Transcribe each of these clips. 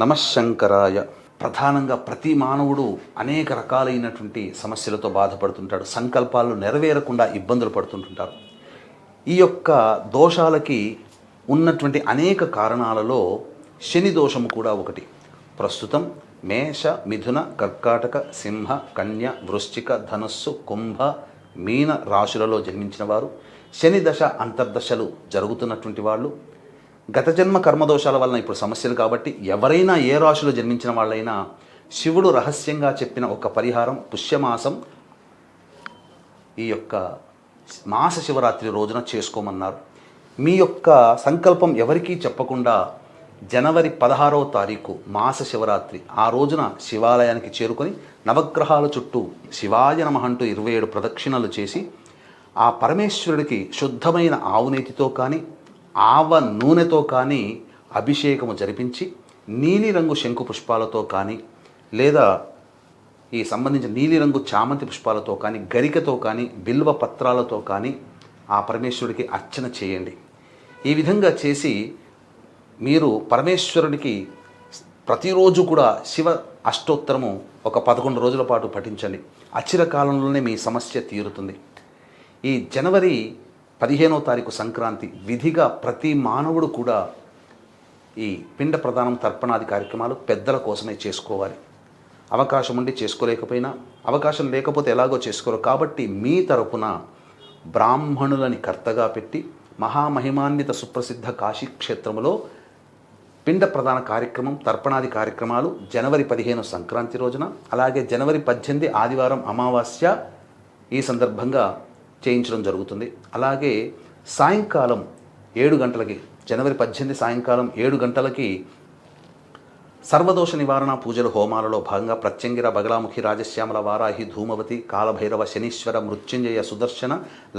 నమశంకరాయ. ప్రధానంగా ప్రతి మానవుడు అనేక రకాలైనటువంటి సమస్యలతో బాధపడుతుంటాడు. సంకల్పాలు నెరవేరకుండా ఇబ్బందులు పడుతుంటుంటారు. ఈ యొక్క దోషాలకి ఉన్నటువంటి అనేక కారణాలలో శని దోషము కూడా ఒకటి. ప్రస్తుతం మేష, మిథున, కర్కాటక, సింహ, కన్య, వృశ్చిక, ధనస్సు, కుంభ, మీన రాశులలో జన్మించిన వారు, శని దశ అంతర్దశలు జరుగుతున్నటువంటి వాళ్ళు, గత జన్మ కర్మదోషాల వలన ఇప్పుడు సమస్యలు కాబట్టి ఎవరైనా ఏ రాశిలో జన్మించిన వాళ్ళైనా శివుడు రహస్యంగా చెప్పిన ఒక పరిహారం పుష్యమాసం ఈ యొక్క మాస శివరాత్రి రోజున చేసుకోమన్నారు. మీ యొక్క సంకల్పం ఎవరికీ చెప్పకుండా జనవరి 16వ తారీఖు మాస శివరాత్రి ఆ రోజున శివాలయానికి చేరుకొని నవగ్రహాల చుట్టూ శివాయ నమః అంటూ 27 ప్రదక్షిణలు చేసి ఆ పరమేశ్వరుడికి శుద్ధమైన ఆవునేతితో కానీ ఆవ నూనెతో కానీ అభిషేకము జరిపించి నీలిరంగు శంకు పుష్పాలతో కానీ లేదా ఈ సంబంధించిన నీలిరంగు చామంతి పుష్పాలతో కానీ గరికతో కానీ బిల్వ పత్రాలతో కానీ ఆ పరమేశ్వరుడికి అర్చన చేయండి. ఈ విధంగా చేసి మీరు పరమేశ్వరుడికి ప్రతిరోజు కూడా శివ అష్టోత్తరము ఒక 11 రోజుల పాటు పఠించండి. అచిర కాలంలోనే మీ సమస్య తీరుతుంది. ఈ జనవరి 15వ తారీఖు సంక్రాంతి విధిగా ప్రతి మానవుడు కూడా ఈ పిండ ప్రదానం తర్పణాది కార్యక్రమాలు పెద్దల కోసమే చేసుకోవాలి. అవకాశం ఉండి చేసుకోలేకపోయినా, అవకాశం లేకపోతే ఎలాగో చేసుకోరు కాబట్టి మీ తరపున బ్రాహ్మణులని కర్తగా పెట్టి మహామహిమాన్విత సుప్రసిద్ధ కాశీ క్షేత్రములో పిండ ప్రదాన కార్యక్రమం తర్పణాది కార్యక్రమాలు జనవరి 15 సంక్రాంతి రోజున, అలాగే జనవరి 18 ఆదివారం అమావాస్య ఈ సందర్భంగా చేయించడం జరుగుతుంది. అలాగే సాయంకాలం 7 గంటలకి జనవరి 18 సాయంకాలం 7 గంటలకి సర్వదోష నివారణ పూజల హోమాలలో భాగంగా ప్రత్యంగిర, బగలాముఖి, రాజశ్యామల, వారాహి, ధూమవతి, కాలభైరవ, శనీశ్వర, మృత్యుంజయ, సుదర్శన,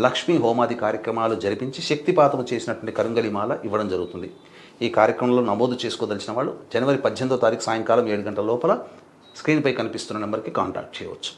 లక్ష్మీ హోమాది కార్యక్రమాలు జరిపించి శక్తిపాతము చేసినటువంటి కరుంగలిమాల ఇవ్వడం జరుగుతుంది. ఈ కార్యక్రమంలో నమోదు చేసుకోదలిచిన వాళ్ళు జనవరి 18వ తారీఖు సాయంకాలం 7 గంటల లోపల స్క్రీన్పై కనిపిస్తున్న నెంబర్కి కాంటాక్ట్ చేయవచ్చు.